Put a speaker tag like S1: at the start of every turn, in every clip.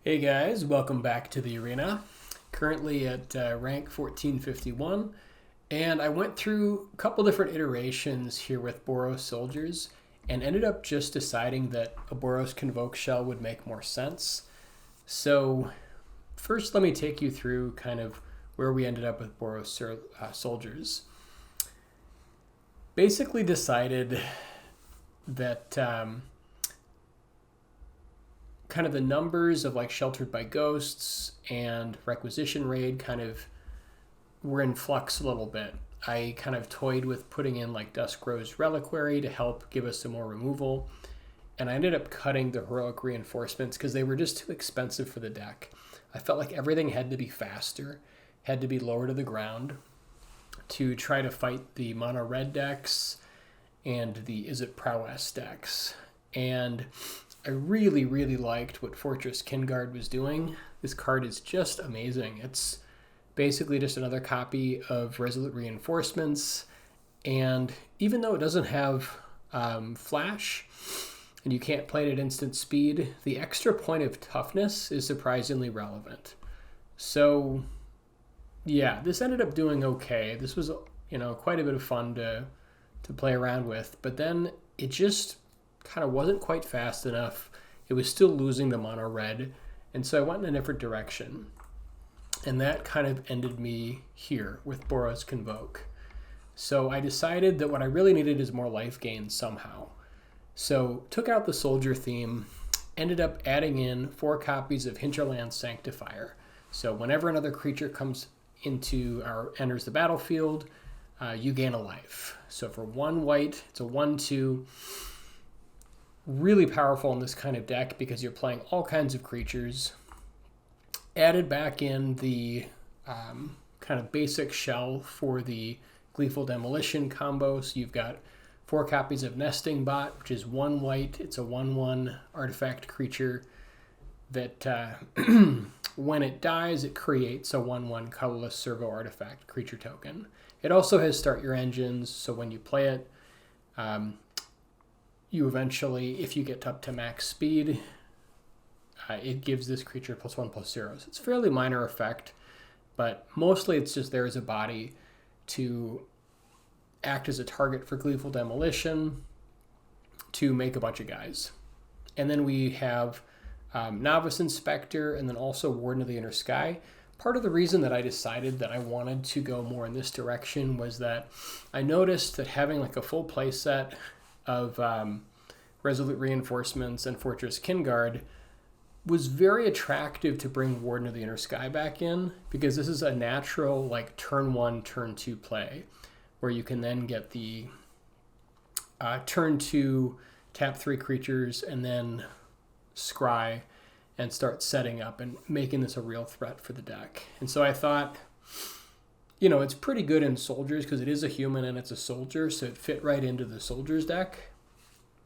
S1: Hey guys, welcome back to the arena. Currently at rank 1451, and I went through a couple different iterations here with Boros soldiers and ended up just deciding that a Boros Convoke shell would make more sense. So first let me take you through kind of where we ended up with Boros soldiers. Basically decided that kind of the numbers of like Sheltered by Ghosts and Requisition Raid kind of were in flux a little bit. I kind of toyed with putting in like Duskrose Reliquary to help give us some more removal, and I ended up cutting the Heroic Reinforcements because they were just too expensive for the deck. I felt like everything had to be faster, had to be lower to the ground to try to fight the mono red decks and the Is It Prowess decks. And I really, really liked what Fortress Kinguard was doing. This card is just amazing. It's basically just another copy of Resolute Reinforcements, and even though it doesn't have flash, and you can't play it at instant speed, the extra point of toughness is surprisingly relevant. So yeah, this ended up doing okay. This was, quite a bit of fun to play around with, but then it just kind of wasn't quite fast enough. It was still losing the mono red, and so I went in a different direction. And that kind of ended me here with Boros Convoke. So I decided that what I really needed is more life gain somehow. So took out the soldier theme, ended up adding in 4 copies of Hinterland Sanctifier. So whenever another creature comes into or enters the battlefield, you gain a life. So for 1 white, it's a 1/2. Really powerful in this kind of deck because you're playing all kinds of creatures. Added back in the kind of basic shell for the Gleeful Demolition combo. So you've got 4 copies of Nesting Bot, which is 1 white. It's a 1/1 artifact creature that when it dies, it creates a 1/1 colorless servo artifact creature token. It also has Start Your Engines, so when you play it, you eventually, if you get up to max speed, it gives this creature +1/+0. So it's a fairly minor effect, but mostly it's just there as a body to act as a target for Gleeful Demolition to make a bunch of guys. And then we have Novice Inspector and then also Warden of the Inner Sky. Part of the reason that I decided that I wanted to go more in this direction was that I noticed that having like a full play set of Resolute Reinforcements and Fortress Kinguard was very attractive to bring Warden of the Inner Sky back in, because this is a natural like turn 1, turn 2 play where you can then get the turn 2 tap 3 creatures and then scry and start setting up and making this a real threat for the deck. And so I thought, it's pretty good in soldiers because it is a human and it's a soldier, so it fit right into the soldiers deck.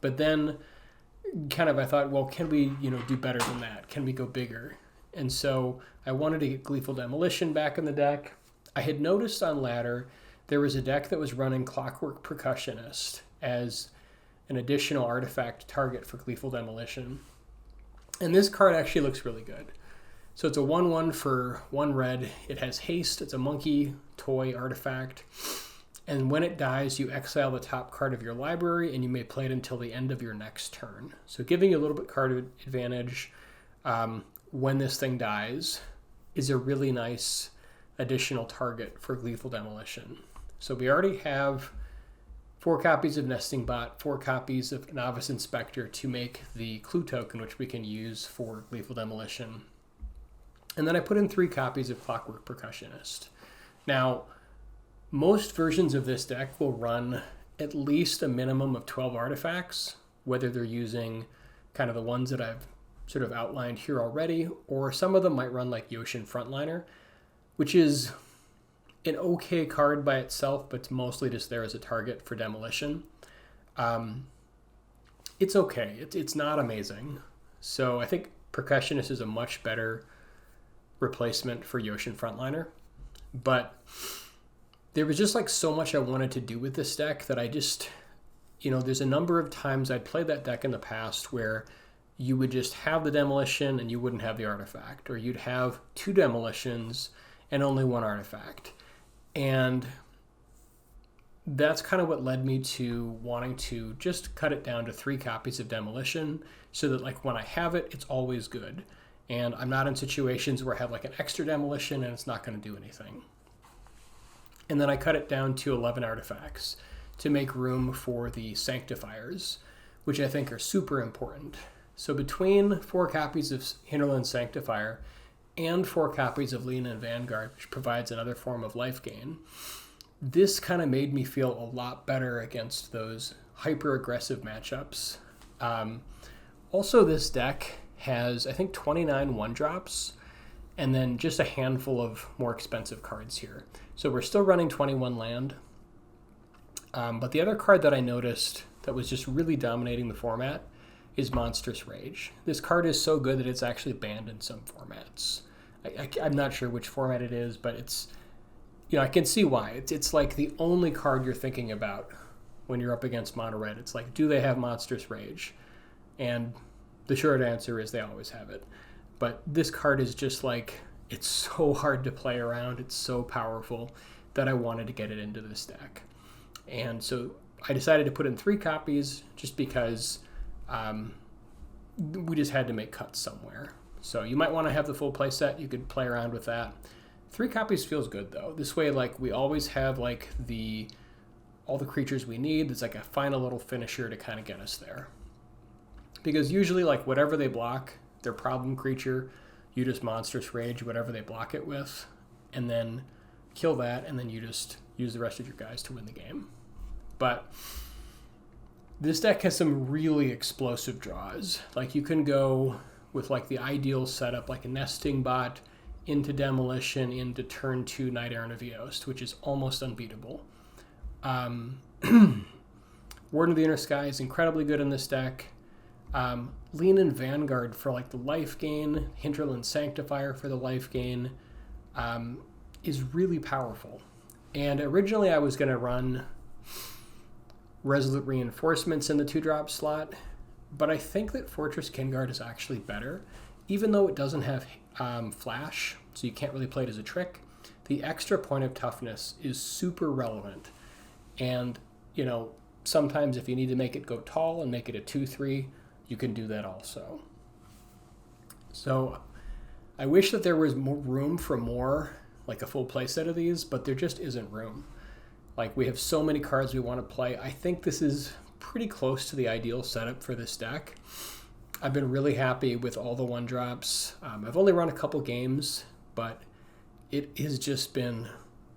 S1: But then I thought, well, can we, do better than that? Can we go bigger? And so I wanted to get Gleeful Demolition back in the deck. I had noticed on ladder there was a deck that was running Clockwork Percussionist as an additional artifact target for Gleeful Demolition. And this card actually looks really good. So it's a 1/1 for 1 red. It has haste. It's a monkey toy artifact. And when it dies, you exile the top card of your library, and you may play it until the end of your next turn. So giving you a little bit card advantage when this thing dies is a really nice additional target for Gleeful Demolition. So we already have 4 copies of Nesting Bot, 4 copies of Novice Inspector to make the clue token, which we can use for Gleeful Demolition. And then I put in 3 copies of Clockwork Percussionist. Now, most versions of this deck will run at least a minimum of 12 artifacts, whether they're using kind of the ones that I've sort of outlined here already, or some of them might run like Yoshin Frontliner, which is an okay card by itself, but it's mostly just there as a target for demolition. It's okay. It's not amazing. So I think Percussionist is a much better replacement for Yoshin Frontliner, but there was just like so much I wanted to do with this deck that I just, there's a number of times I'd played that deck in the past where you would just have the demolition and you wouldn't have the artifact, or you'd have 2 demolitions and only 1 artifact. And that's kind of what led me to wanting to just cut it down to 3 copies of demolition, so that like when I have it, it's always good. And I'm not in situations where I have like an extra demolition and it's not going to do anything. And then I cut it down to 11 artifacts to make room for the sanctifiers, which I think are super important. So between 4 copies of Hinterland Sanctifier and 4 copies of Lean and Vanguard, which provides another form of life gain, this kind of made me feel a lot better against those hyper-aggressive matchups. Also, this deck has, I think, 29 1-drops, and then just a handful of more expensive cards here. So we're still running 21 land. But the other card that I noticed that was just really dominating the format is Monstrous Rage. This card is so good that it's actually banned in some formats. I'm not sure which format it is, but it's, I can see why. It's like the only card you're thinking about when you're up against mono red. It's like, do they have Monstrous Rage? And the short answer is they always have it. But this card is just like, it's so hard to play around. It's so powerful that I wanted to get it into this deck. And so I decided to put in 3 copies just because we just had to make cuts somewhere. So you might want to have the full play set. You could play around with that. 3 copies feels good though. This way, like, we always have like all the creatures we need. There's like a final little finisher to kind of get us there. Because usually, like, whatever they block, their problem creature, you just Monstrous Rage whatever they block it with, and then kill that, and then you just use the rest of your guys to win the game. But this deck has some really explosive draws. Like, you can go with like the ideal setup, like a Nesting Bot into Demolition into turn 2 Knight Errant of Eost, which is almost unbeatable. Warden of the Inner Sky is incredibly good in this deck. Lean and Vanguard for like the life gain, Hinterland Sanctifier for the life gain, is really powerful. And originally I was going to run Resolute Reinforcements in the 2-drop slot, but I think that Fortress Kingguard is actually better, even though it doesn't have flash, so you can't really play it as a trick. The extra point of toughness is super relevant, and sometimes if you need to make it go tall and make it a 2/3, you can do that also. So I wish that there was more room for more, like a full play set of these, but there just isn't room. Like, we have so many cards we want to play. I think this is pretty close to the ideal setup for this deck. I've been really happy with all the 1-drops. I've only run a couple games, but it has just been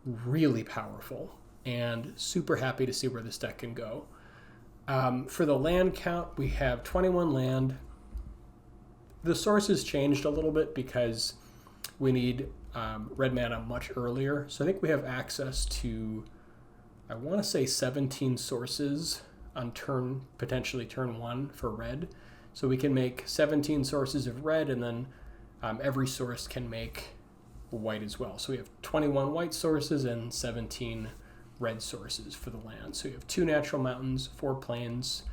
S1: really powerful, and super happy to see where this deck can go. For the land count, we have 21 land. The sources changed a little bit because we need red mana much earlier. So I think we have access to, I want to say 17 sources on potentially turn 1 for red. So we can make 17 sources of red, and then every source can make white as well. So we have 21 white sources and 17 red sources for the land. So you have 2 natural mountains, 4 plains,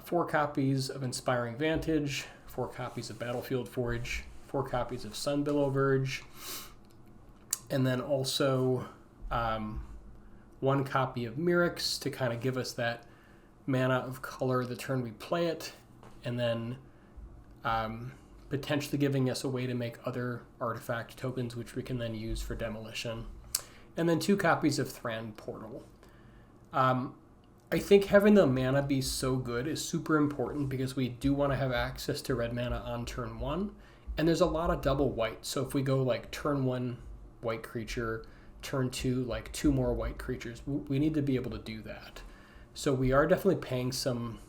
S1: 4 copies of Inspiring Vantage, 4 copies of Battlefield Forge, 4 copies of Sunbillow Verge, and then also 1 copy of Mirrex to kind of give us that mana of color the turn we play it, and then potentially giving us a way to make other artifact tokens which we can then use for demolition. And then 2 copies of Thran Portal. I think having the mana be so good is super important because we do want to have access to red mana on turn 1. And there's a lot of double white. So if we go like turn 1 white creature, turn 2 like 2 more white creatures, we need to be able to do that. So we are definitely paying some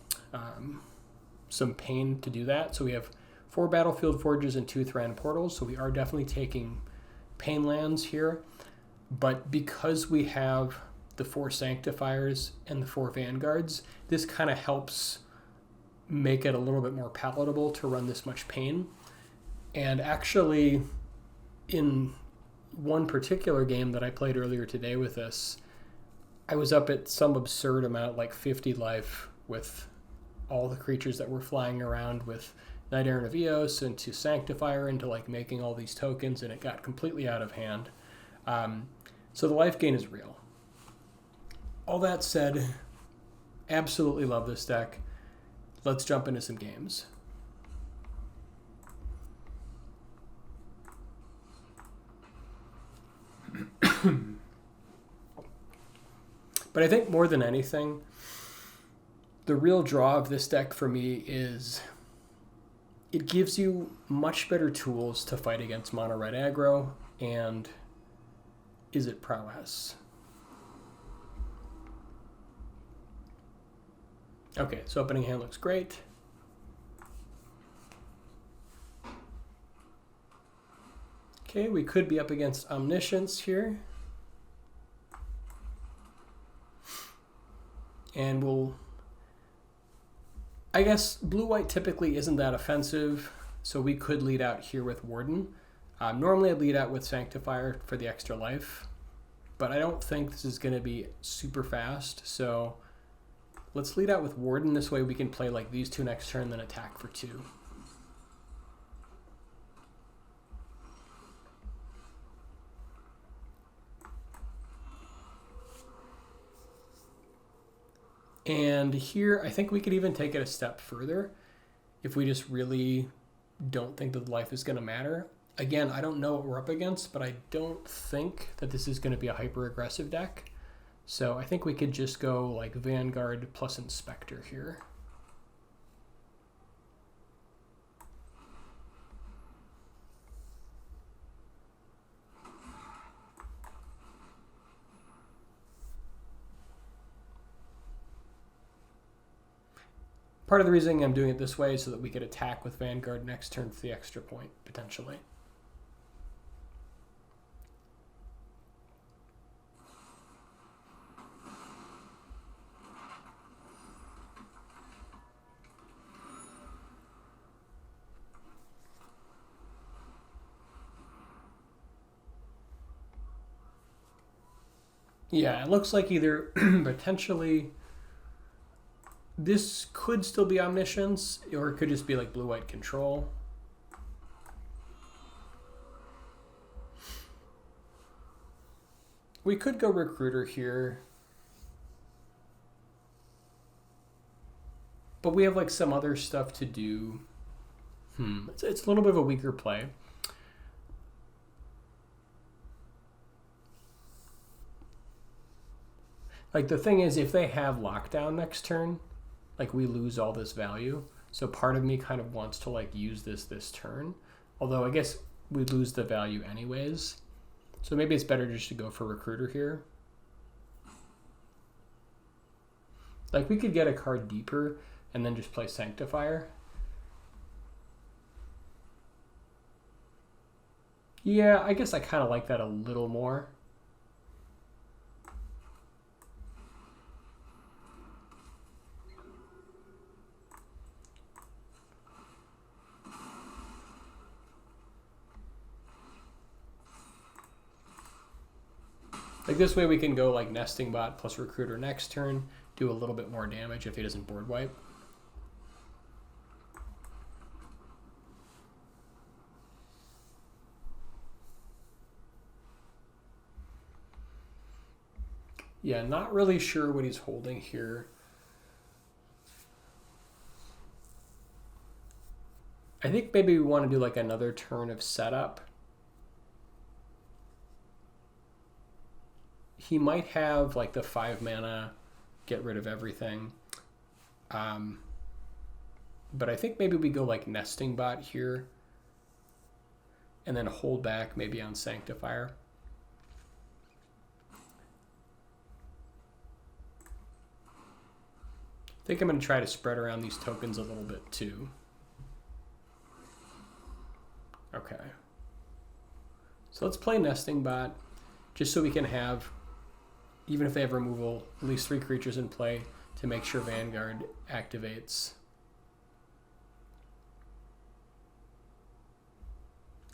S1: pain to do that. So we have 4 Battlefield Forges and 2 Thran Portals. So we are definitely taking pain lands here. But because we have the 4 Sanctifiers and the 4 Vanguards, this kind of helps make it a little bit more palatable to run this much pain. And actually, in one particular game that I played earlier today with this, I was up at some absurd amount, like 50 life with all the creatures that were flying around with Knight Errant of Eos into Sanctifier into like making all these tokens, and it got completely out of hand. So the life gain is real. All that said, absolutely love this deck. Let's jump into some games. But I think more than anything, the real draw of this deck for me is it gives you much better tools to fight against mono red aggro, and is it prowess? Okay, so opening hand looks great. Okay, we could be up against Omniscience here. And we'll, I guess blue-white typically isn't that offensive, so we could lead out here with Warden. Normally I'd lead out with Sanctifier for the extra life, but I don't think this is going to be super fast, so let's lead out with Warden. This way we can play like these two next turn, then attack for 2. And here, I think we could even take it a step further if we just really don't think that the life is going to matter. Again, I don't know what we're up against, but I don't think that this is going to be a hyper-aggressive deck. So I think we could just go like Vanguard plus Inspector here. Part of the reason I'm doing it this way is so that we could attack with Vanguard next turn for the extra point, potentially. Yeah, it looks like either potentially this could still be Omniscience, or it could just be like blue-white control. We could go Recruiter here. But we have like some other stuff to do. It's a little bit of a weaker play. Like the thing is, if they have lockdown next turn, like we lose all this value. So part of me kind of wants to like use this turn. Although I guess we lose the value anyways. So maybe it's better just to go for Recruiter here. Like we could get a card deeper and then just play Sanctifier. Yeah, I guess I kind of like that a little more. Like this way we can go like Nesting Bot plus Recruiter next turn, do a little bit more damage if he doesn't board wipe. Yeah, not really sure what he's holding here. I think maybe we want to do like another turn of setup. He might have like the 5 mana, get rid of everything. But I think maybe we go like Nesting Bot here and then hold back maybe on Sanctifier. I think I'm going to try to spread around these tokens a little bit too. Okay. So let's play Nesting Bot just so we can have, even if they have removal, at least 3 creatures in play to make sure Vanguard activates.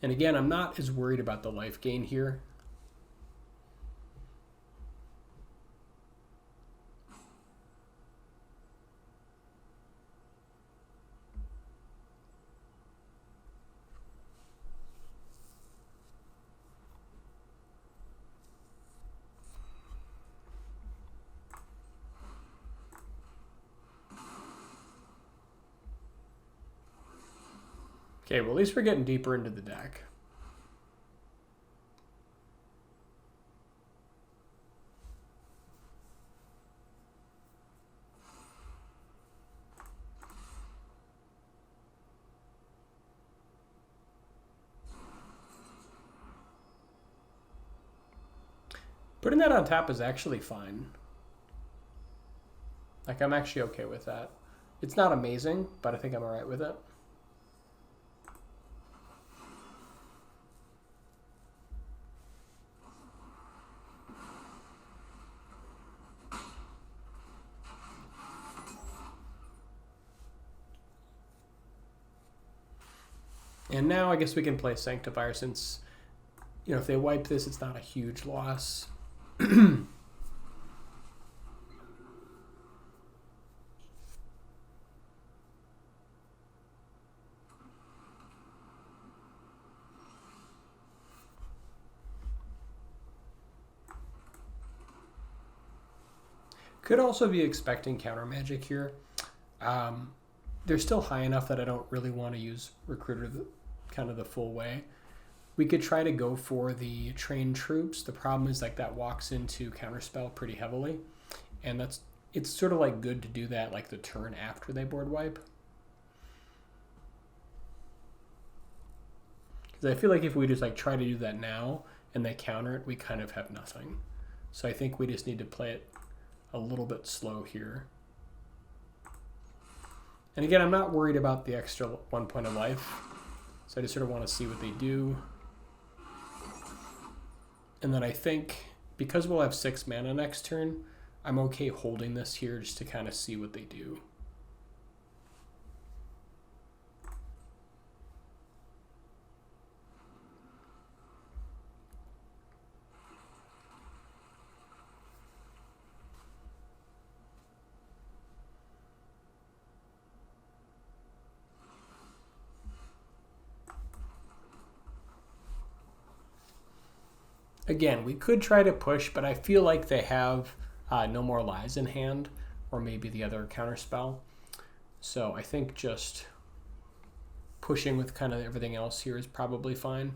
S1: And again, I'm not as worried about the life gain here. Okay, well at least we're getting deeper into the deck. Putting that on top is actually fine. Like, I'm actually okay with that. It's not amazing, but I think I'm alright with it. And now I guess we can play Sanctifier since, you know, if they wipe this, it's not a huge loss. Could also be expecting counter magic here. They're still high enough that I don't really want to use Recruiter kind of the full way. We could try to go for the trained troops. The problem is like that walks into counterspell pretty heavily, and it's sort of like good to do that like the turn after they board wipe. Because I feel like if we just like try to do that now and they counter it, we kind of have nothing. So I think we just need to play it a little bit slow here. And again, I'm not worried about the extra 1 point of life. So I just sort of want to see what they do. And then I think, because we'll have 6 mana next turn, I'm okay holding this here just to kind of see what they do. Again, we could try to push, but I feel like they have No More Lies in hand, or maybe the other counterspell. So I think just pushing with kind of everything else here is probably fine.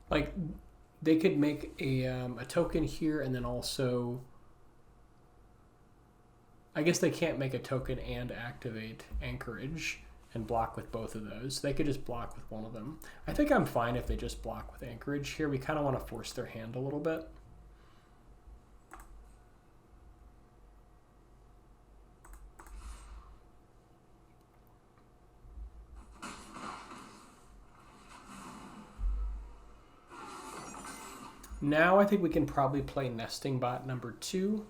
S1: Like, they could make a token here and then also... I guess they can't make a token and activate Anchorage and block with both of those. They could just block with one of them. I think I'm fine if they just block with Anchorage here. We kind of want to force their hand a little bit. Now I think we can probably play Nesting Bot number 2.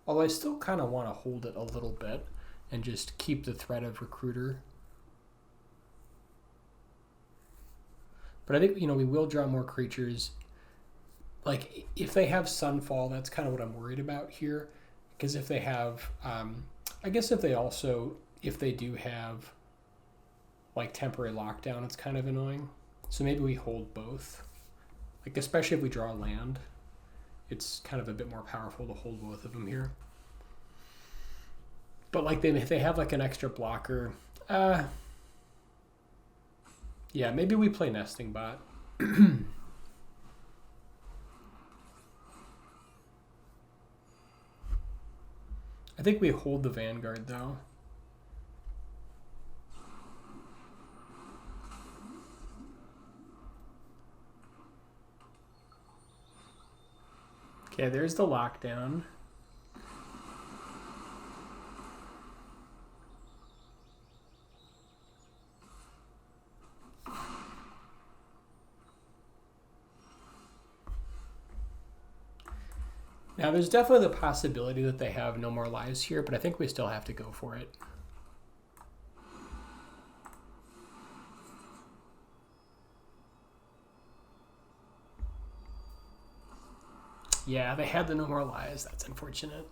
S1: Although I still kind of want to hold it a little bit and just keep the threat of Recruiter. But I think, you know, we will draw more creatures. Like, if they have Sunfall, that's kind of what I'm worried about here. Because if they have, I guess if they do have, like, temporary lockdown, it's kind of annoying. So maybe we hold both. Like, especially if we draw land. It's kind of a bit more powerful to hold both of them here. But like if they have like an extra blocker, yeah, maybe we play Nesting Bot. I think we hold the Vanguard though. Okay, there's the lockdown. Now, there's definitely the possibility that they have No More Lives here, but I think we still have to go for it. Yeah, they had the No More Lives. That's unfortunate.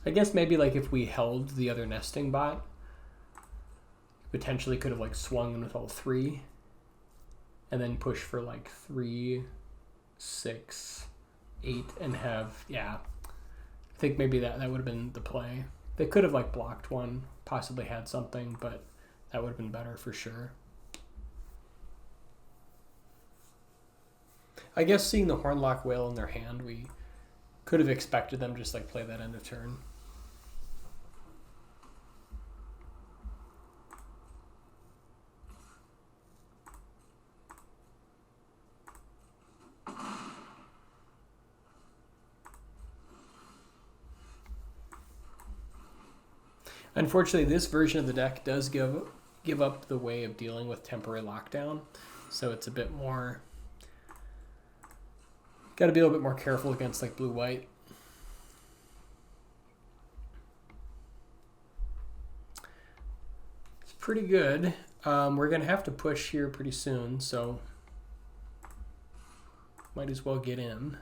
S1: I guess maybe like if we held the other nesting bot, potentially could have like swung in with all 3 and then push for like 3, 6, 8 and have, yeah, I think maybe that would have been the play. They could have like blocked one, possibly had something, but that would have been better for sure. I guess seeing the Hornlock Whale in their hand, we could have expected them just like play that end of turn. Unfortunately, this version of the deck does give up the way of dealing with temporary lockdown, so it's a bit more. Got to be a little bit more careful against like blue-white. It's pretty good. We're gonna have to push here pretty soon, so might as well get in.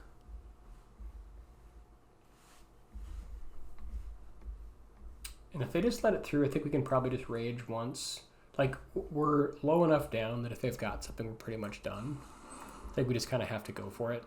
S1: And if they just let it through, I think we can probably just rage once. Like, we're low enough down that if they've got something, we're pretty much done. I think we just kind of have to go for it.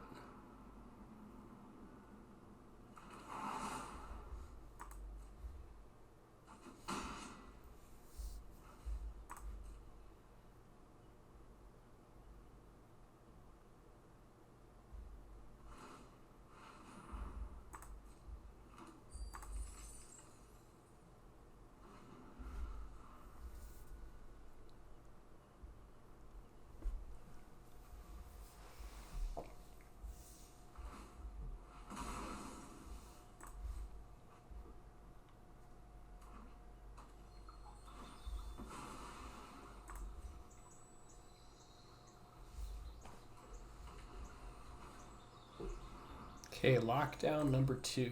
S1: Okay, lockdown number 2.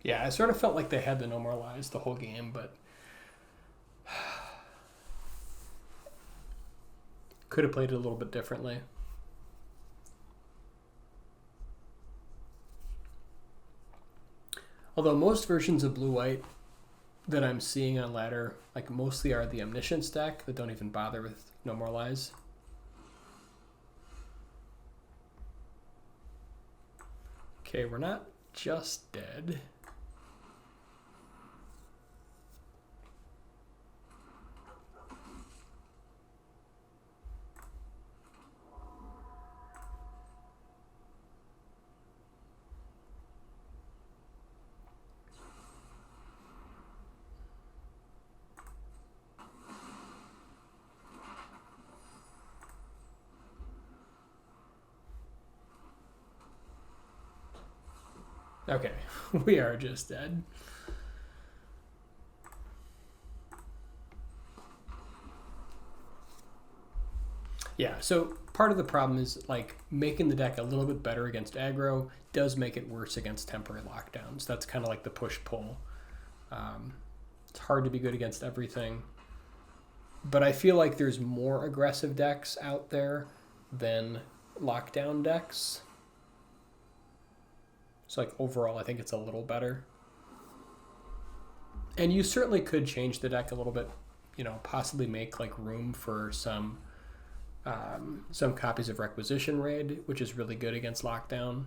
S1: Yeah, I sort of felt like they had the no more lies the whole game, but could have played it a little bit differently. Although most versions of blue-white that I'm seeing on ladder, like mostly are the Omniscience deck that don't even bother with no more lies. Okay, we're not just dead. Okay, we are just dead. Yeah, so part of the problem is like making the deck a little bit better against aggro does make it worse against temporary lockdowns. That's kind of like the push-pull. It's hard to be good against everything. But I feel like there's more aggressive decks out there than lockdown decks. So like overall, I think it's a little better. And you certainly could change the deck a little bit, you know, possibly make like room for some copies of Requisition Raid, which is really good against lockdown.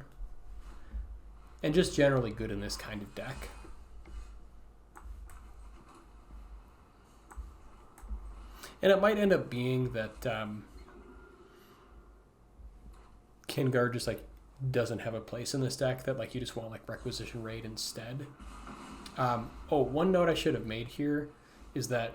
S1: And just generally good in this kind of deck. And it might end up being that Kinguard just like doesn't have a place in this deck, that like you just want like Requisition Raid instead. Oh, one note I should have made here is that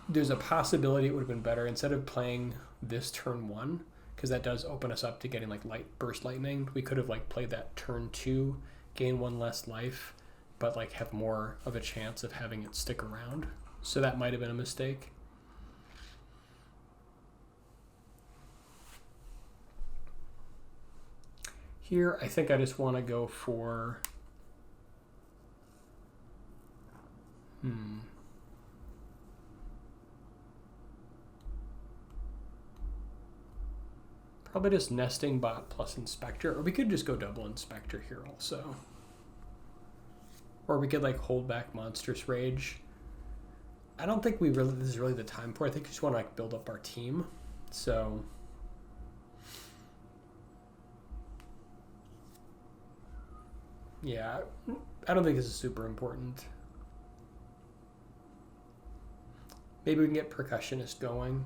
S1: there's a possibility it would have been better instead of playing this turn 1, because that does open us up to getting like burst lightning. We could have like played that turn 2, gain 1 less life, but like have more of a chance of having it stick around. So that might have been a mistake. Here, I think I just want to go for... Probably just Nesting Bot plus Inspector, or we could just go double Inspector here also. Or we could like hold back Monstrous Rage. I don't think this is really the time for it. I think we just want to like build up our team. So yeah, I don't think this is super important. Maybe we can get Percussionist going.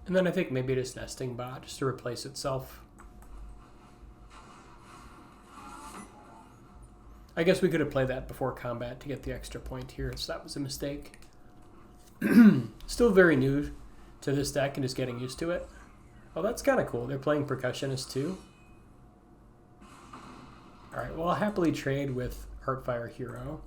S1: And then I think maybe just Nesting Bot just to replace itself. I guess we could have played that before combat to get the extra point here, so that was a mistake. Still very new to this deck and just getting used to it. Oh, that's kind of cool. They're playing Percussionist too. Alright, well, I'll happily trade with Heartfire Hero.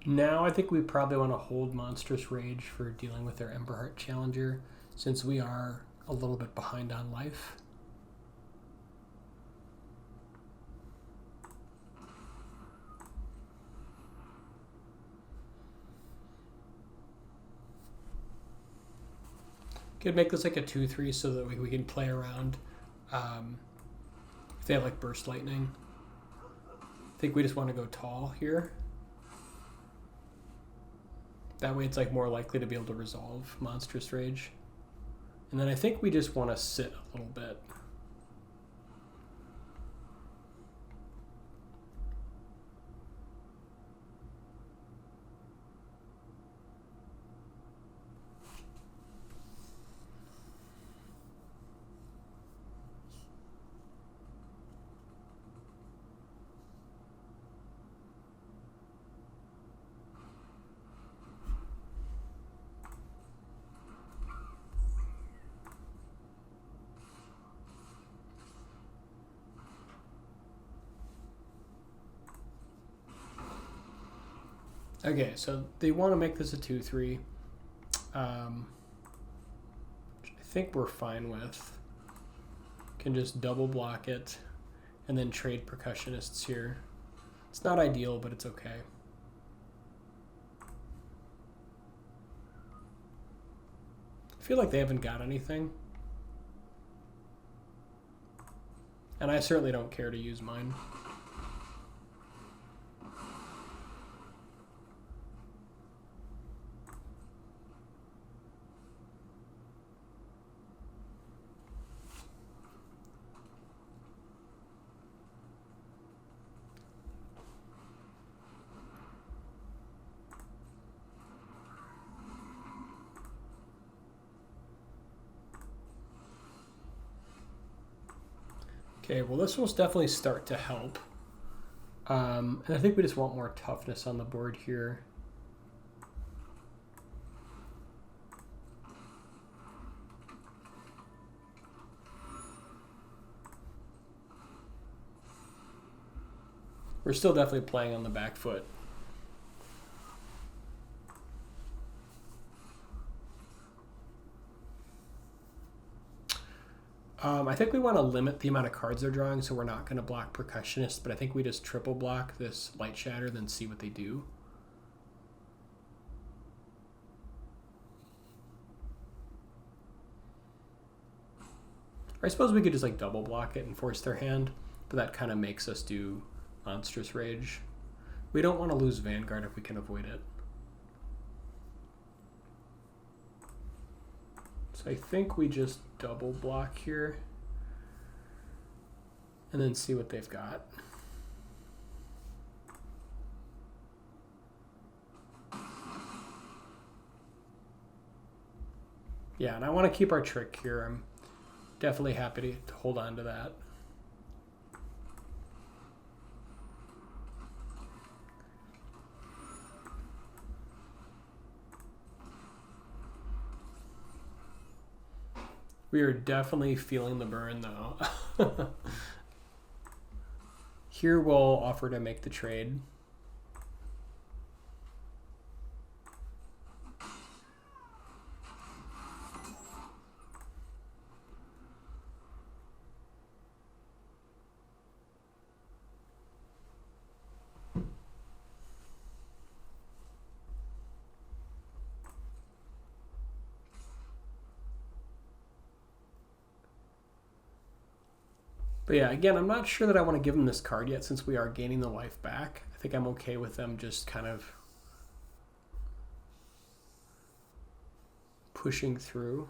S1: Now I think we probably want to hold Monstrous Rage for dealing with their Emberheart Challenger, since we are a little bit behind on life. Could make this like a 2-3 so that we can play around if they have like Burst Lightning. I think we just want to go tall here. That way it's like more likely to be able to resolve Monstrous Rage. And then I think we just want to sit a little bit. Okay, so they want to make this a 2-3. Which I think we're fine with. Can just double block it and then trade Percussionists here. It's not ideal, but it's okay. I feel like they haven't got anything. And I certainly don't care to use mine. Okay, well this will definitely start to help. And I think we just want more toughness on the board here. We're still definitely playing on the back foot. I think we want to limit the amount of cards they're drawing, so we're not going to block Percussionist, but I think we just triple block this Light Shatter, then see what they do. Or I suppose we could just like double block it and force their hand, but that kind of makes us do Monstrous Rage. We don't want to lose Vanguard if we can avoid it. So I think we just double block here and then see what they've got. Yeah, and I want to keep our trick here. I'm definitely happy to hold on to that. We are definitely feeling the burn, though. Here we'll offer to make the trade. But yeah, again, I'm not sure that I want to give them this card yet since we are gaining the life back. I think I'm okay with them just kind of pushing through.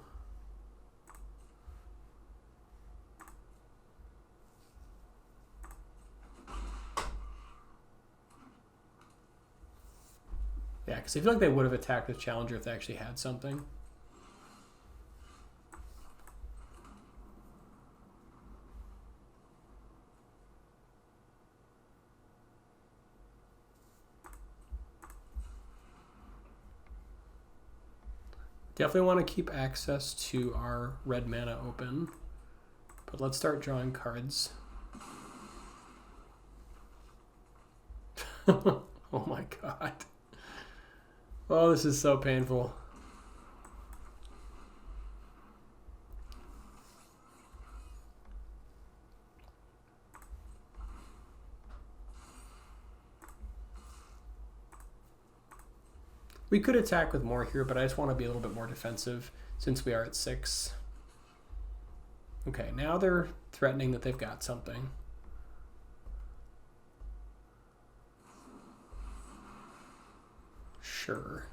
S1: Yeah, because I feel like they would have attacked with Challenger if they actually had something. Definitely want to keep access to our red mana open, but let's start drawing cards. Oh my god. Oh, this is so painful. We could attack with more here, but I just want to be a little bit more defensive since we are at 6. Okay, now they're threatening that they've got something. Sure.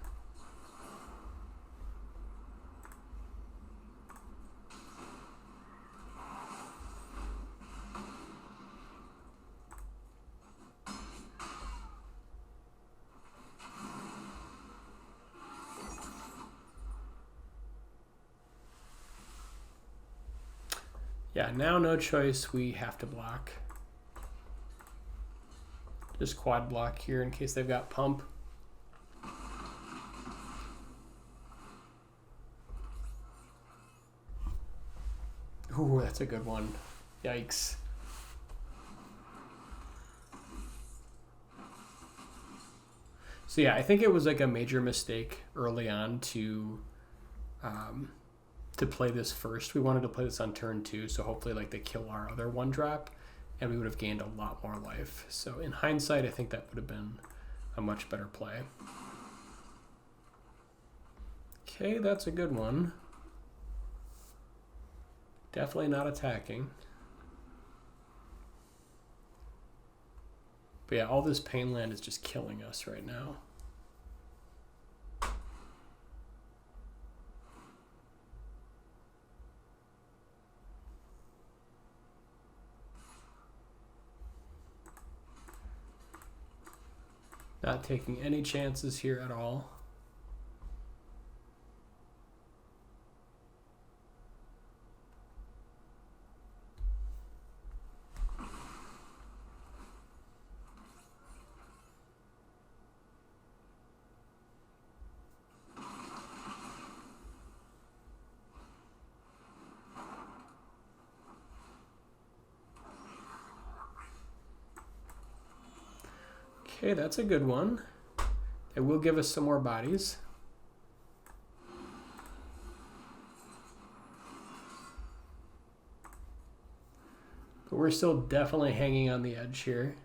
S1: Yeah, now no choice, we have to block. Just quad block here in case they've got pump. Ooh, that's a good one. Yikes. So yeah, I think it was like a major mistake early on to play this first. We wanted to play this on turn 2, so hopefully like they kill our other 1-drop, and we would have gained a lot more life. So in hindsight, I think that would have been a much better play. Okay, that's a good one. Definitely not attacking. But yeah, all this pain land is just killing us right now. Not taking any chances here at all. Okay, that's a good one. It will give us some more bodies. But we're still definitely hanging on the edge here.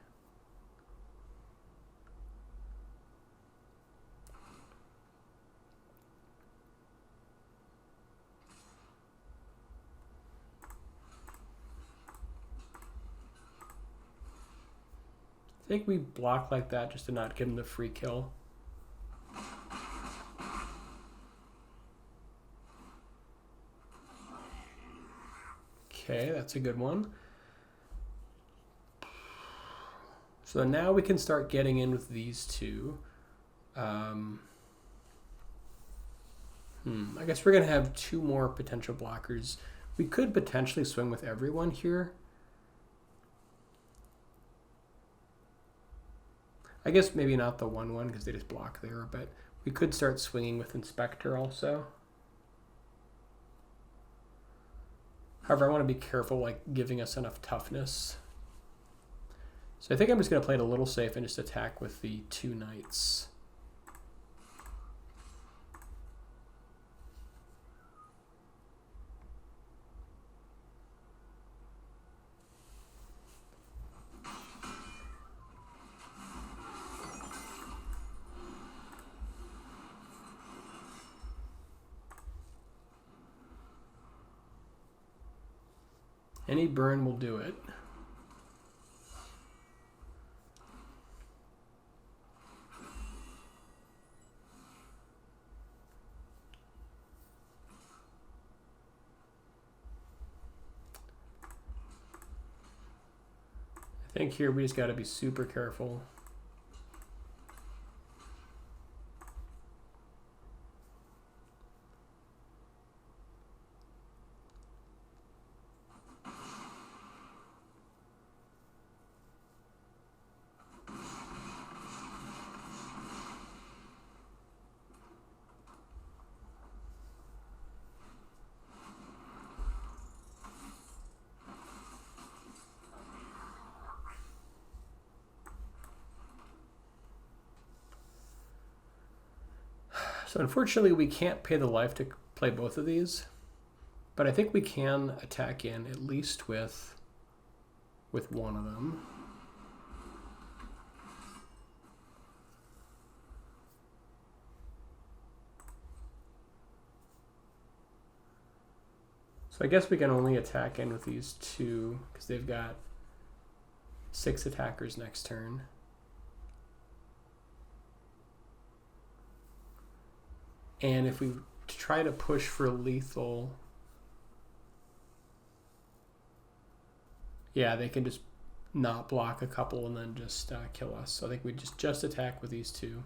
S1: I think we block like that just to not give him the free kill. Okay, that's a good one. So now we can start getting in with these two. I guess we're going to have 2 more potential blockers. We could potentially swing with everyone here. I guess maybe not the 1/1 because they just block there, but we could start swinging with Inspector also. However, I want to be careful, like giving us enough toughness. So I think I'm just going to play it a little safe and just attack with the 2 knights. Any burn will do it. I think here we just got to be super careful. So unfortunately, we can't pay the life to play both of these, but I think we can attack in at least with one of them. So I guess we can only attack in with these 2 because they've got 6 attackers next turn. And if we try to push for lethal, yeah, they can just not block a couple and then just kill us. So I think we just attack with these 2.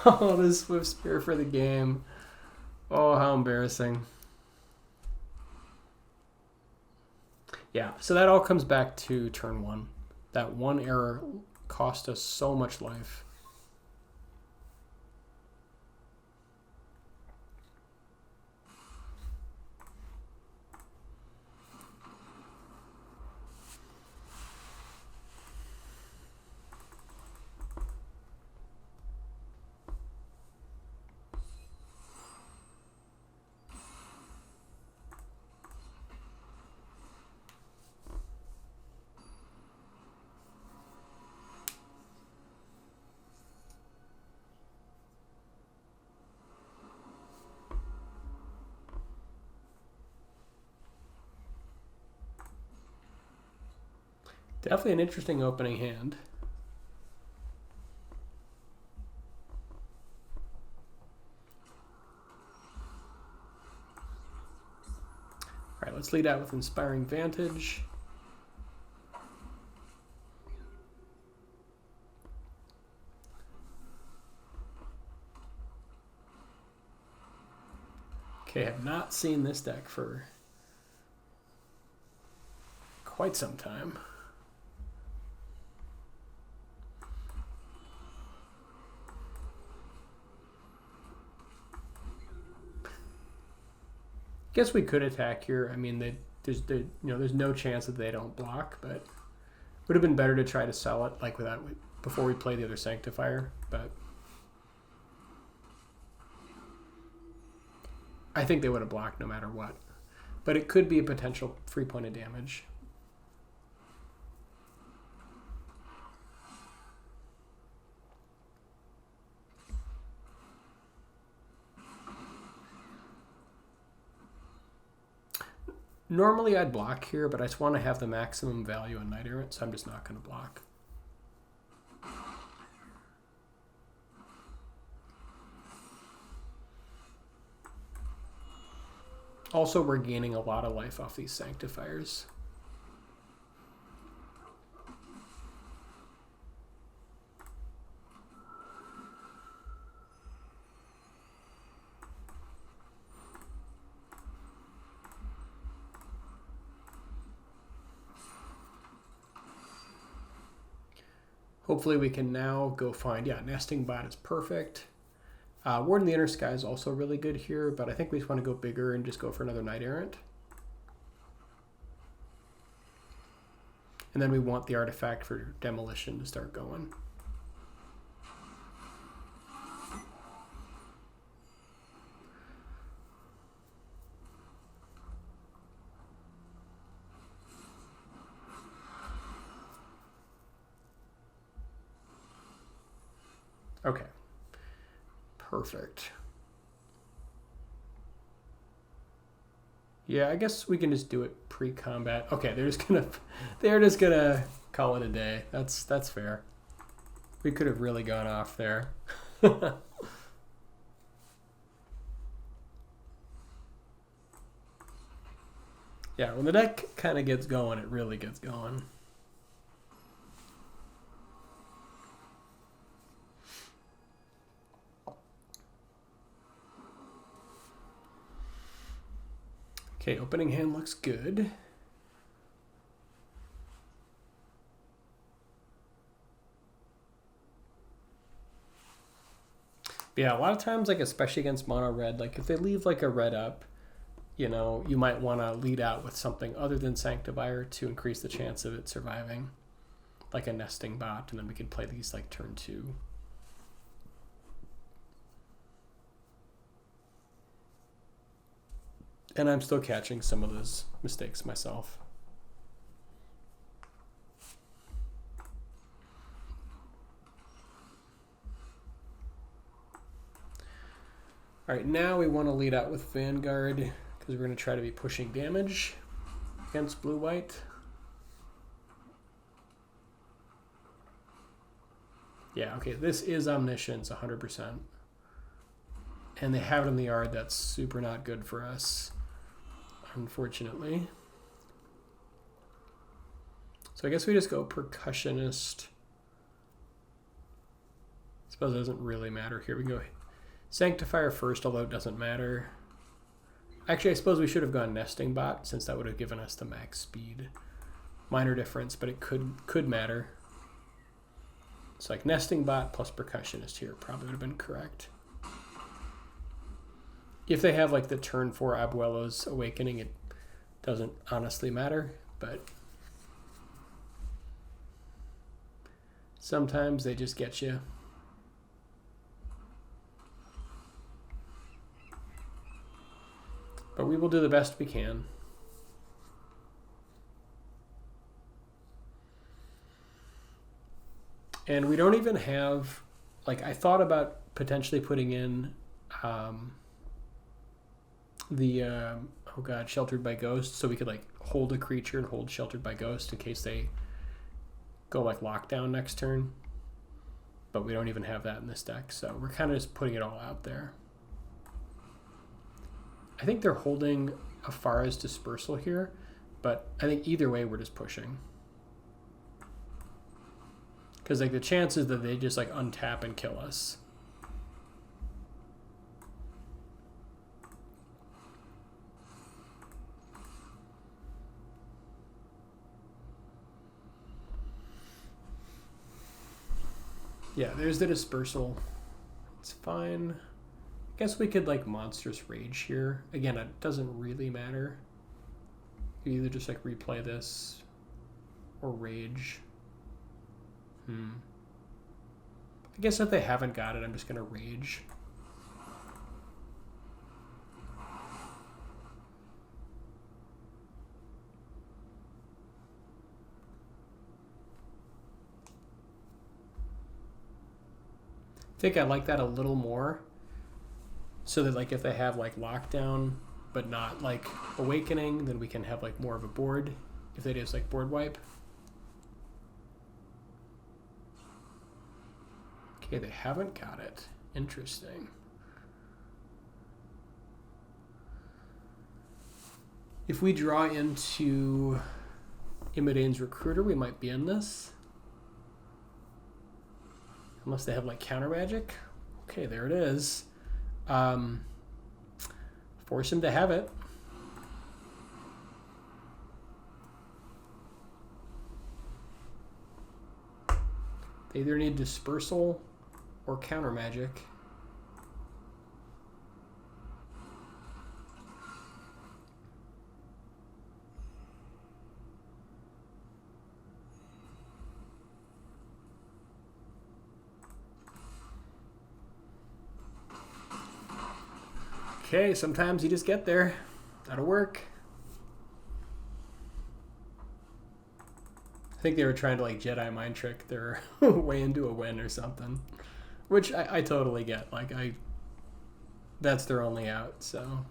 S1: Oh, this Swift Spear for the game. Oh, how embarrassing. Yeah, so that all comes back to turn 1. That one error cost us so much life. Definitely an interesting opening hand. All right, let's lead out with Inspiring Vantage. Okay, have not seen this deck for quite some time. Guess we could attack here. I mean, there's no chance that they don't block, but would have been better to try to sell it like without before we play the other Sanctifier. But I think they would have blocked no matter what. But it could be a potential free point of damage. Normally I'd block here, but I just want to have the maximum value on Knight Errant, so I'm just not going to block. Also, we're gaining a lot of life off these Sanctifiers. Hopefully we can now go find, yeah, Nesting Bot is perfect. Ward in the Inner Sky is also really good here, but I think we just want to go bigger and just go for another Knight Errant. And then we want the artifact for Demolition to start going. Okay, perfect. Yeah, I guess we can just do it pre-combat. Okay, they're just gonna call it a day. That's fair. We could have really gone off there. Yeah, when the deck kind of gets going, it really gets going. Okay, opening hand looks good. But yeah, a lot of times, like especially against mono red, like if they leave like a red up, you know, you might want to lead out with something other than Sanctifier to increase the chance of it surviving, like a Nesting Bot, and then we can play these like turn 2. And I'm still catching some of those mistakes myself. All right, now we want to lead out with Vanguard because we're going to try to be pushing damage against blue-white. Yeah, okay, this is Omniscience 100%. And they have it in the yard. That's super not good for us, unfortunately. So I guess we just go Percussionist. I suppose it doesn't really matter here. We can go Sanctifier first, although it doesn't matter. Actually, I suppose we should have gone Nesting Bot, since that would have given us the max speed. Minor difference, but it could matter. It's like Nesting Bot plus Percussionist here probably would have been correct. If they have like the turn 4 Abuelo's Awakening, it doesn't honestly matter, but sometimes they just get you. But we will do the best we can. And we don't even have, like, I thought about potentially putting in oh god, Sheltered by Ghost, so we could like hold a creature and hold Sheltered by Ghost in case they go like lockdown next turn. But we don't even have that in this deck, so we're kind of just putting it all out there. I think they're holding Afara's Dispersal here, but I think either way we're just pushing. Because like the chances that they just like untap and kill us. Yeah, there's the Dispersal. It's fine. I guess we could like Monstrous Rage here. Again, it doesn't really matter. You either just like replay this or Rage. I guess if they haven't got it, I'm just gonna Rage. I think I like that a little more. So that like if they have like Lockdown but not like Awakening, then we can have like more of a board if they just like board wipe. Okay, they haven't got it. Interesting. If we draw into Imidane's Recruiter, we might be in this. Unless they have like counter magic. Okay, there it is. Force him to have it. They either need Dispersal or Counter Magic. Okay, sometimes you just get there. That'll work. I think they were trying to like Jedi mind trick their way into a win or something, which I totally get. Like that's their only out, so.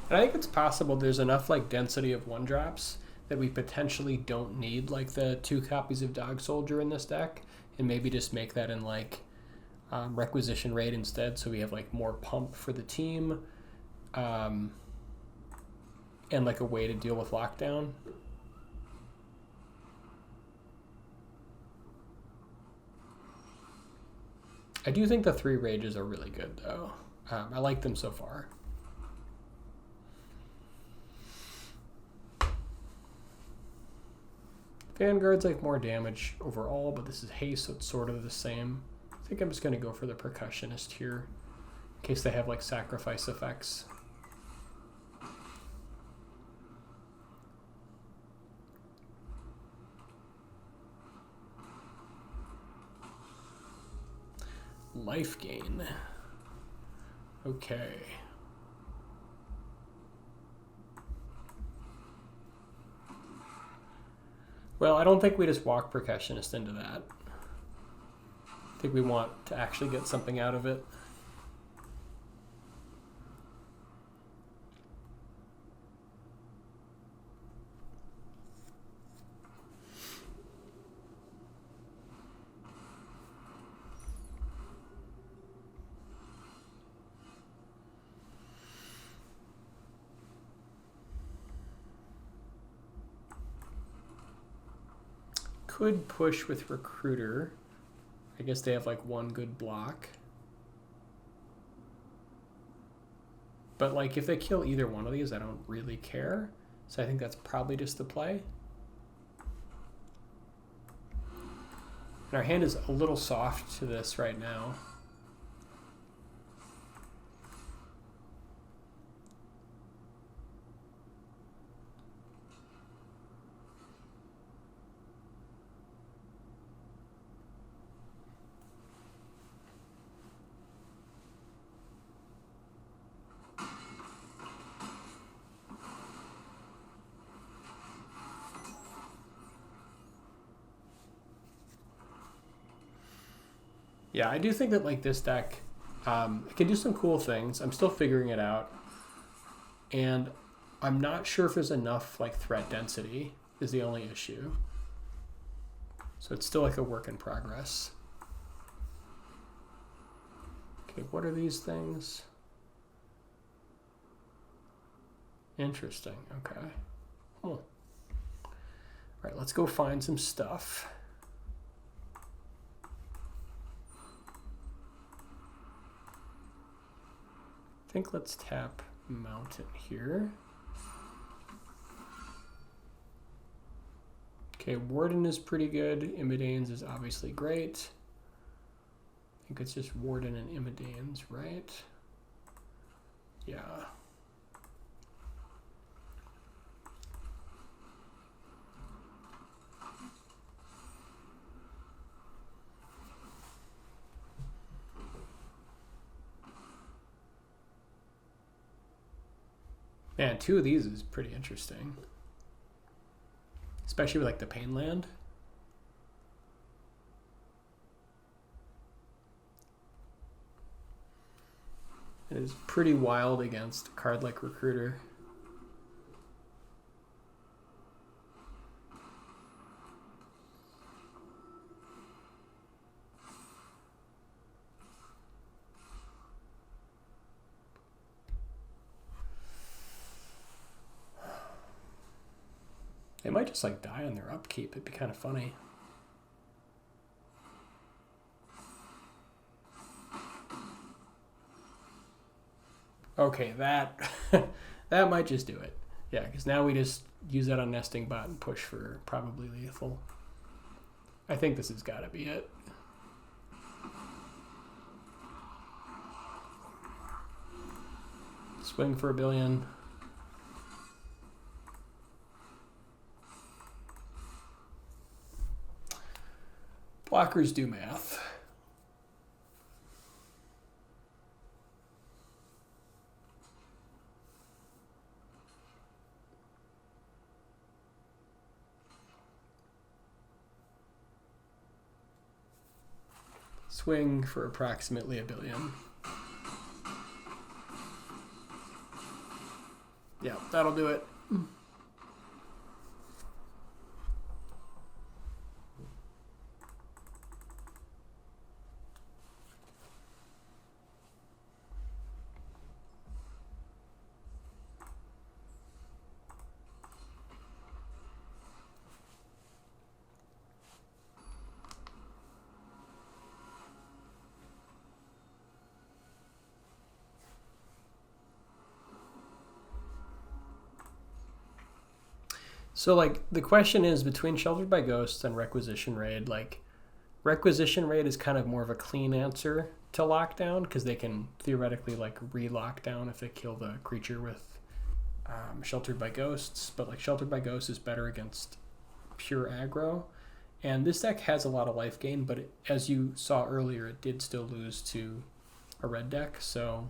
S1: And I think it's possible there's enough like density of 1-drops that we potentially don't need like the 2 copies of Dog Soldier in this deck, and maybe just make that in like Requisition Raid instead, so we have like more pump for the team, and like a way to deal with lockdown. I do think the 3 Rages are really good though. I like them so far. Vanguard's like more damage overall, but this is haste, so it's sort of the same. I think I'm just going to go for the Percussionist here, in case they have like sacrifice effects. Life gain. Okay. Well, I don't think we just walk Percussionist into that. I think we want to actually get something out of it. Could push with Recruiter. I guess they have like 1 good block. But like if they kill either one of these, I don't really care. So I think that's probably just the play. And our hand is a little soft to this right now. Yeah, I do think that like this deck, it can do some cool things. I'm still figuring it out, and I'm not sure if there's enough like threat density is the only issue. So it's still like a work in progress. Okay, what are these things? Interesting. Okay. All right, let's go find some stuff. I think let's tap Mountain here. Okay, Warden is pretty good. Imidanes is obviously great. I think it's just Warden and Imidanes, right? Yeah. Man, 2 of these is pretty interesting. Especially with like the Pain Land. It is pretty wild against a card like Recruiter. They might just like die on their upkeep. It'd be kind of funny. Okay, that that might just do it. Yeah, because now we just use that on Nesting Bot and push for probably lethal. I think this has got to be it. Swing for $1 billion. Blockers do math. Swing for approximately $1 billion. Yeah, that'll do it. So, like, the question is between Sheltered by Ghosts and Requisition Raid, like, Requisition Raid is kind of more of a clean answer to lockdown because they can theoretically, like, re-lockdown if they kill the creature with Sheltered by Ghosts. But, like, Sheltered by Ghosts is better against pure aggro. And this deck has a lot of life gain, but as you saw earlier, it did still lose to a red deck. So,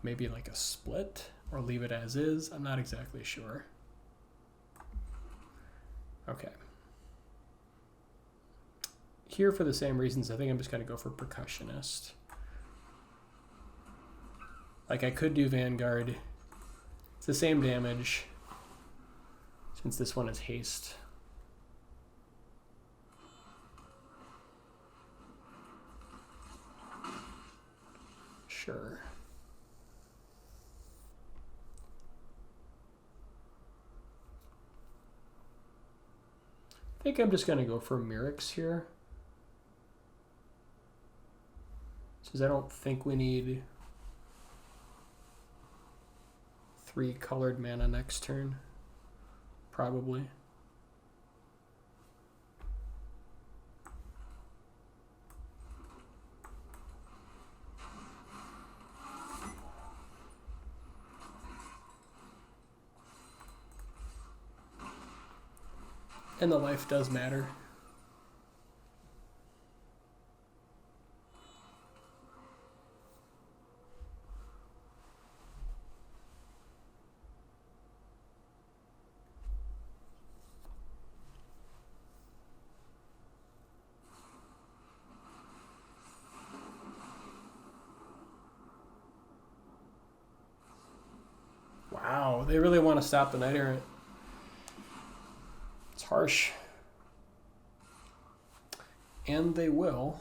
S1: maybe, like, a split or leave it as is. I'm not exactly sure. Okay. Here, for the same reasons, I think I'm just going to go for Percussionist. Like, I could do Vanguard. It's the same damage, since this one is haste. Sure. I think I'm just going to go for Mirrex here. Since I don't think we need 3 colored mana next turn. Probably. And the life does matter. Wow, they really want to stop the Knight Errant. It's harsh. And they will.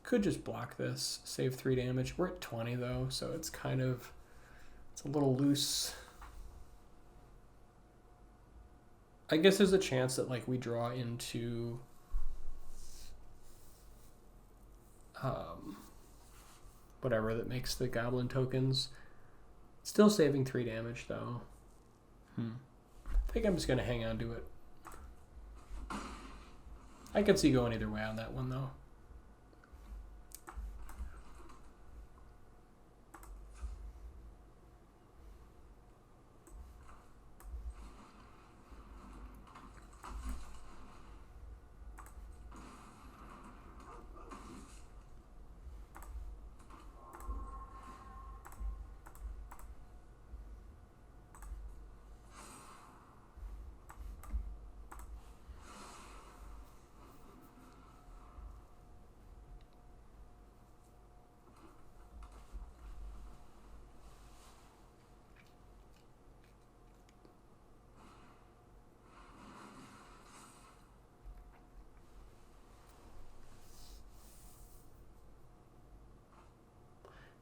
S1: Could just block this, save 3 damage. We're at 20 though, so it's kind of, it's a little loose. I guess there's a chance that like we draw into whatever that makes the goblin tokens. Still saving 3 damage though. I think I'm just gonna hang on to it. I could see going either way on that one though.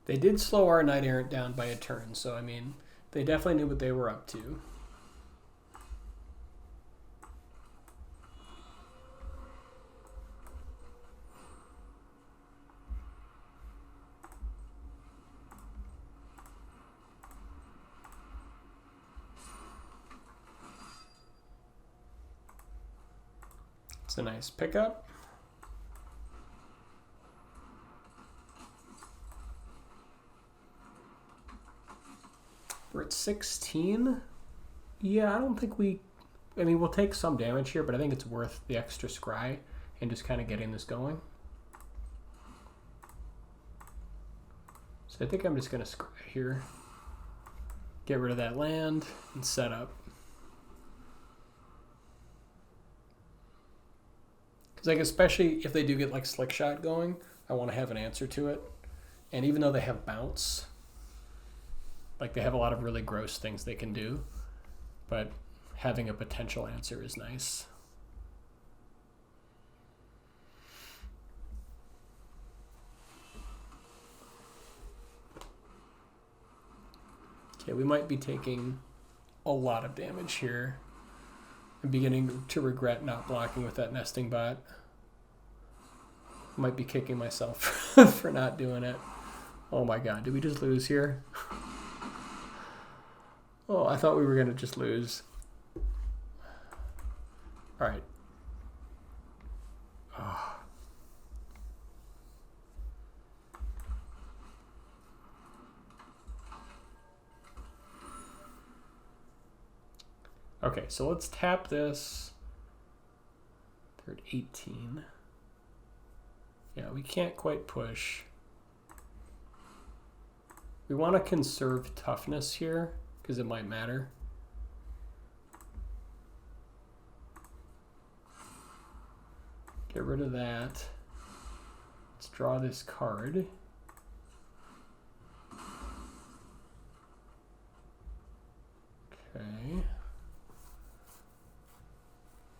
S1: They did slow our Knight Errant down by a turn, so I mean, They definitely knew what they were up to. It's a nice pickup. We're at 16. Yeah, I don't think we... I mean, we'll take some damage here, but I think it's worth the extra scry and just kind of getting this going. So I think I'm just going to scry here. Get rid of that land and set up. Because like, especially if they do get like Slick Shot going, I want to have an answer to it. And even though they have bounce, like they have a lot of really gross things they can do, but having a potential answer is nice. Okay, we might be taking a lot of damage here. I'm beginning to regret not blocking with that nesting bot. Might be kicking myself for not doing it. Oh my god, did we just lose here? Oh, I thought we were going to just lose. All right. Oh. Okay, so let's tap this. They're at 18. Yeah, we can't quite push. We want to conserve toughness here, because it might matter. Get rid of that. Let's draw this card. Okay.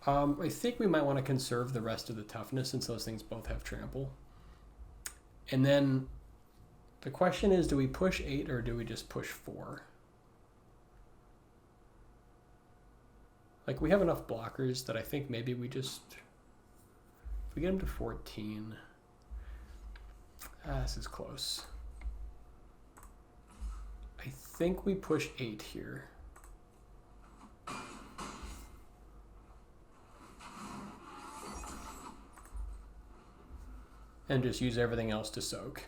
S1: I think we might want to conserve the rest of the toughness since those things both have trample. And then the question is, do we push 8 or do we just push 4? Like, we have enough blockers that I think maybe we just... If we get them to 14... this is close. I think we push 8 here. And just use everything else to soak.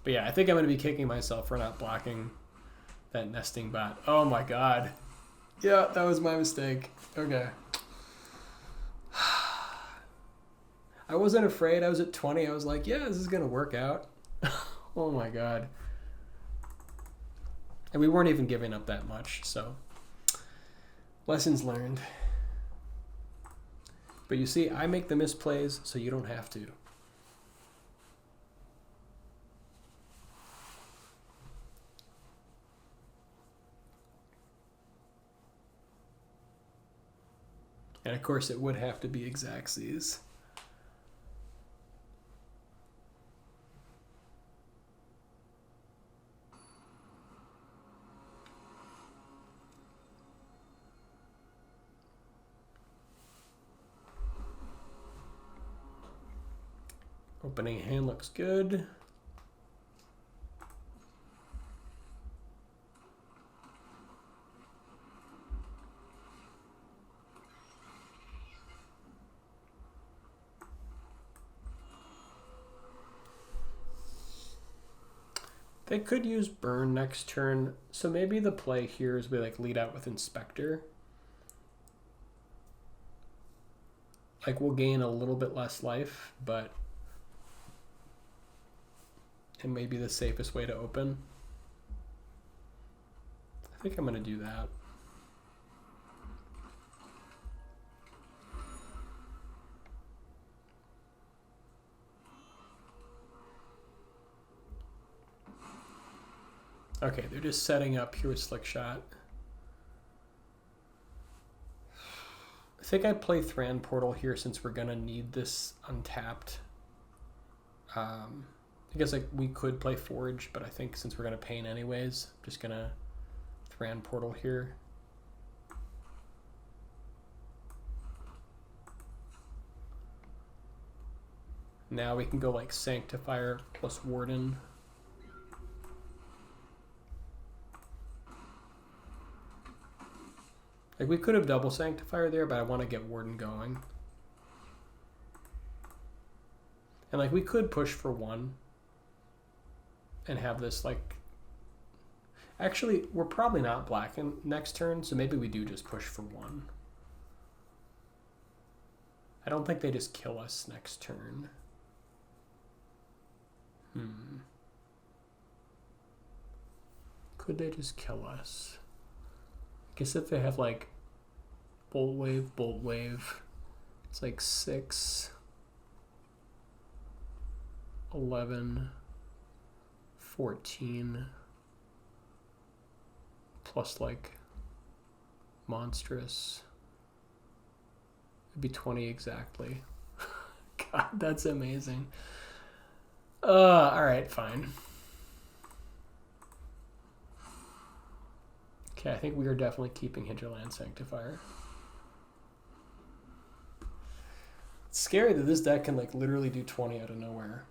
S1: But yeah, I think I'm going to be kicking myself for not blocking that nesting bot. Oh my god. Yeah, that was my mistake. Okay. I wasn't afraid. I was at 20. I was like, yeah, this is going to work out. Oh my god. And we weren't even giving up that much, so... Lessons learned. But you see, I make the misplays, so you don't have to. And of course, it would have to be Xaxes. Opening hand looks good. They could use burn next turn, so maybe the play here is we like lead out with Inspector. Like we'll gain a little bit less life, but it may be the safest way to open. I think I'm going to do that. Okay, they're just setting up here with Slick Shot. I think I'd play Thran Portal here since we're gonna need this untapped. I guess like we could play Forge, but I think since we're gonna pain anyways, I'm just gonna Thran Portal here. Now we can go like Sanctifier plus Warden. Like we could have double Sanctifier there, but I want to get Warden going. And like we could push for 1 and have this like, actually we're probably not black in next turn, so maybe we do just push for 1. I don't think they just kill us next turn. Could they just kill us? I guess if they have like Bolt Wave, it's like 6, 11, 14, plus like Monstrous. It'd be 20 exactly. God, that's amazing. All right, fine. Okay, I think we are definitely keeping Hinterland Sanctifier. It's scary that this deck can like literally do 20 out of nowhere.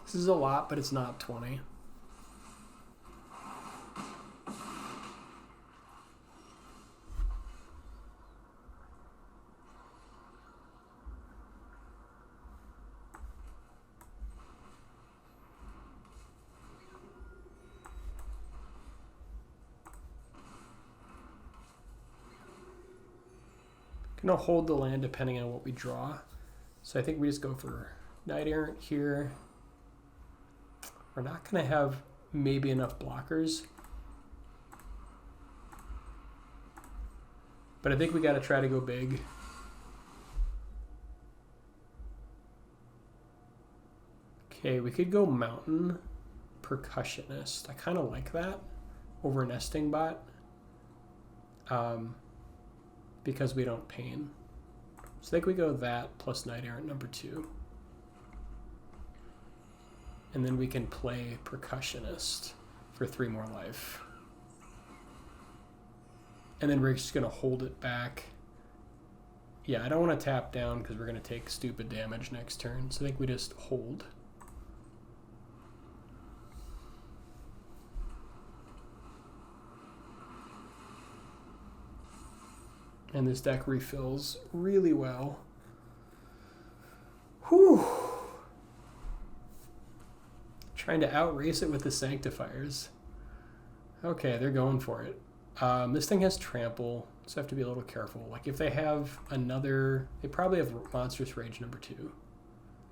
S1: This is a lot, but it's not 20. Gonna hold the land depending on what we draw. So I think we just go for Knight Errant here. We're not gonna have maybe enough blockers. But I think we gotta try to go big. Okay, we could go Mountain Percussionist. I kind of like that over Nesting Bot. Because we don't pain. So I think we go that plus Knight Errant number 2. And then we can play Percussionist for 3 more life. And then we're just gonna hold it back. Yeah, I don't want to tap down because we're gonna take stupid damage next turn. So I think we just hold. And this deck refills really well. Whew. Trying to outrace it with the Sanctifiers. Okay, they're going for it. This thing has Trample, so I have to be a little careful. Like if they have another, they probably have Monstrous Rage number 2.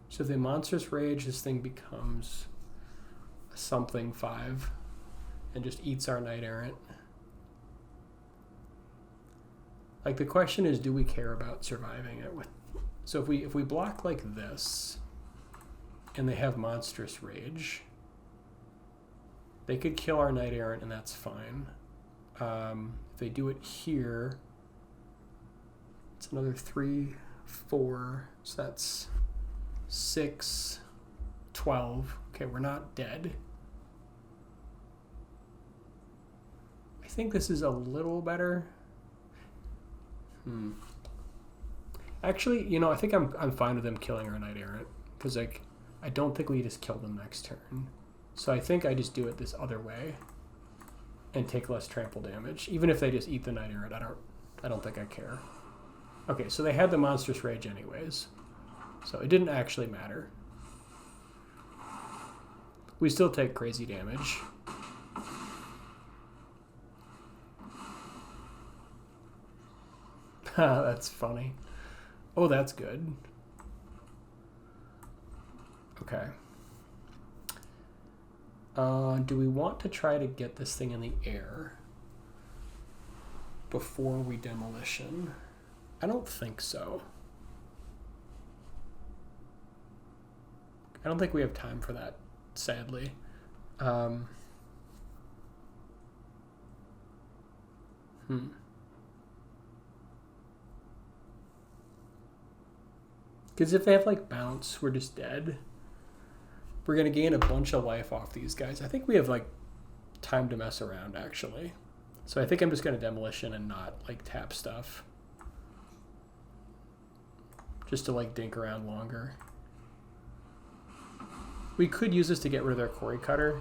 S1: So if they Monstrous Rage, this thing becomes a something 5 and just eats our Knight Errant. Like the question is, do we care about surviving it with? So if we block like this, and they have Monstrous Rage, they could kill our Knight Errant, and that's fine. If they do it here, it's another 3, 4, so that's 6, 12. Okay, we're not dead. I think this is a little better. Actually, you know, I think I'm fine with them killing our Knight Errant because like I don't think we just kill them next turn. So I think I just do it this other way and take less trample damage, even if they just eat the Knight Errant. I don't think I care. Okay, so they had the Monstrous Rage anyways, so it didn't actually matter. We still take crazy damage. That's funny. Oh, that's good. Okay. Do we want to try to get this thing in the air before we demolition? I don't think so. I don't think we have time for that, sadly. Because if they have like bounce, we're just dead. We're going to gain a bunch of life off these guys. I think we have like time to mess around, actually. So I think I'm just going to demolition and not like tap stuff. Just to like dink around longer. We could use this to get rid of their quarry cutter,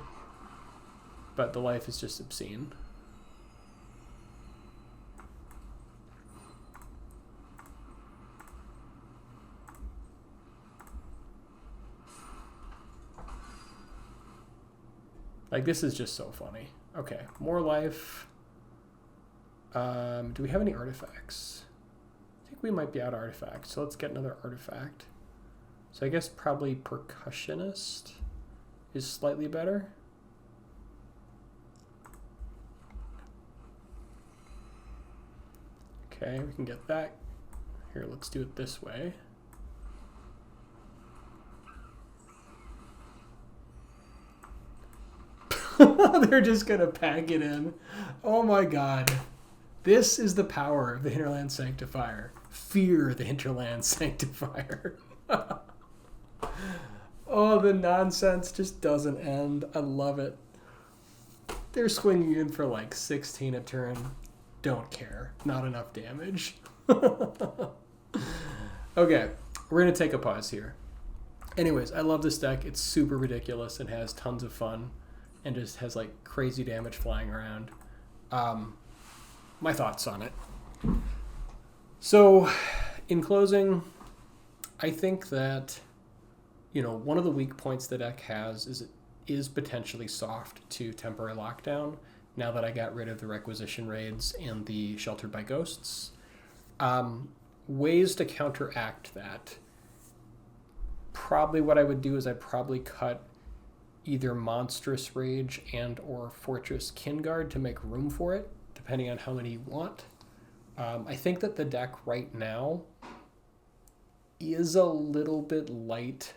S1: but the life is just obscene. Like, this is just so funny. Okay, more life. Do we have any artifacts? I think we might be out of artifacts, so let's get another artifact. So I guess probably Percussionist is slightly better. Okay, we can get that. Here, let's do it this way. They're just gonna pack it in. Oh my god. This is the power of the Hinterland Sanctifier. Fear the Hinterland Sanctifier. Oh, the nonsense just doesn't end. I love it. They're swinging in for like 16 a turn. Don't care. Not enough damage. Okay, we're gonna take a pause here. Anyways, I love this deck. It's super ridiculous and has tons of fun. And just has like crazy damage flying around. My thoughts on it. So, in closing, I think that, you know, one of the weak points the deck has is it is potentially soft to temporary lockdown. Now that I got rid of the requisition raids and the sheltered by ghosts, ways to counteract that. Probably what I would do is I'd probably cut either Monstrous Rage and or Fortress Kinguard to make room for it, depending on how many you want. I think that the deck right now is a little bit light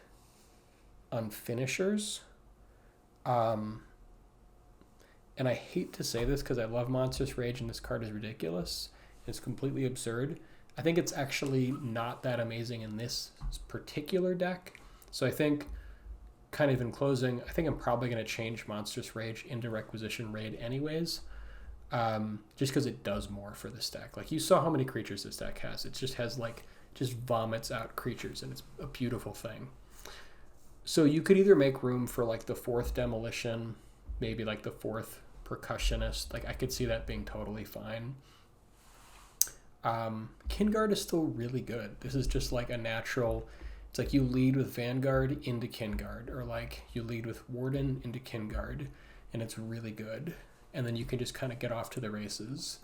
S1: on finishers. And I hate to say this because I love Monstrous Rage and this card is ridiculous. It's completely absurd. I think it's actually not that amazing in this particular deck. So I think, kind of in closing, I think I'm probably going to change Monstrous Rage into Requisition Raid anyways, just because it does more for this deck. Like, you saw how many creatures this deck has. It just has, like, just vomits out creatures, and it's a beautiful thing. So you could either make room for, like, the 4th Demolition, maybe, like, the 4th Percussionist. Like, I could see that being totally fine. Kinguard is still really good. This is just, like, a natural... It's like you lead with Vanguard into Kinguard, or like you lead with Warden into Kinguard, and it's really good. And then you can just kind of get off to the races.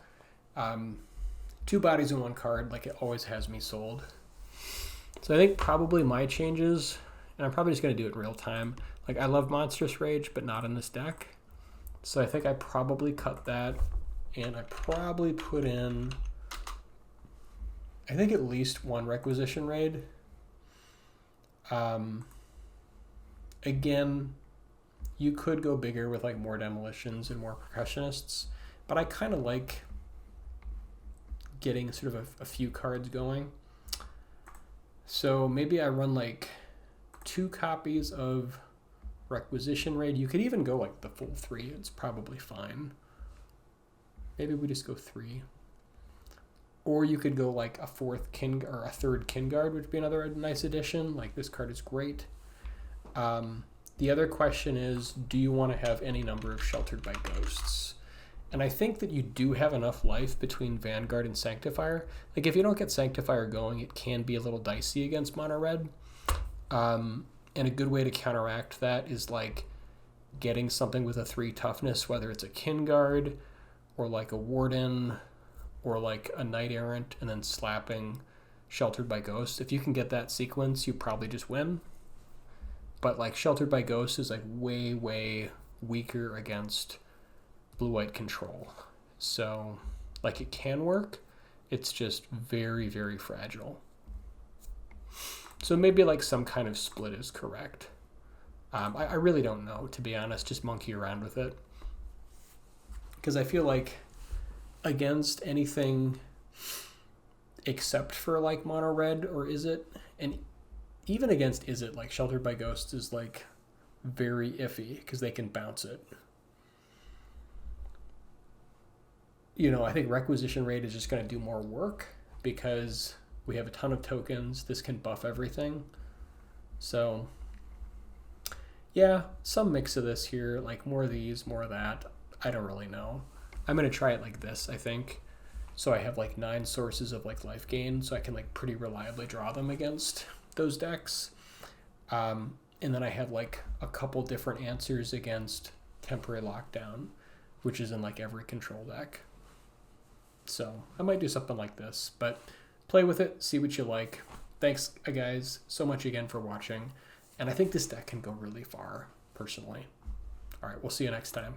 S1: 2 bodies in 1 card, like it always has me sold. So I think probably my changes, and I'm probably just going to do it in real time. Like, I love Monstrous Rage, but not in this deck. So I think I probably cut that, and I probably put in, I think at least 1 Requisition Raid. Again, you could go bigger with like more demolitions and more percussionists, but I kind of like getting sort of a few cards going. So maybe I run like 2 copies of Requisition Raid. You could even go like the full 3. It's probably fine. Maybe we just go 3. Or you could go like a 4th King or a 3rd Kinguard, which would be another nice addition. Like, this card is great. The other question is, do you want to have any number of Sheltered by Ghosts? And I think that you do have enough life between Vanguard and Sanctifier. Like, if you don't get Sanctifier going, it can be a little dicey against mono red. And a good way to counteract that is like getting something with a 3 toughness, whether it's a Kinguard or like a Warden or like a Knight Errant, and then slapping Sheltered by Ghosts. If you can get that sequence, you probably just win. But like Sheltered by Ghosts is like way, way weaker against blue-white control. So like, it can work. It's just very, very fragile. So maybe like some kind of split is correct. I really don't know, to be honest. Just monkey around with it. Because I feel like against anything except for like mono red or is it, and even against is it, like Sheltered by Ghosts is like very iffy because they can bounce it. You know, I think Requisition Rate is just going to do more work because we have a ton of tokens. This can buff everything. So yeah, some mix of this here, like more of these, more of that. I don't really know. I'm going to try it like this, I think. So I have like 9 sources of like life gain, so I can like pretty reliably draw them against those decks. And then I have like a couple different answers against Temporary Lockdown, which is in like every control deck. So I might do something like this, but play with it, see what you like. Thanks, guys, so much again for watching. And I think this deck can go really far, personally. All right, we'll see you next time.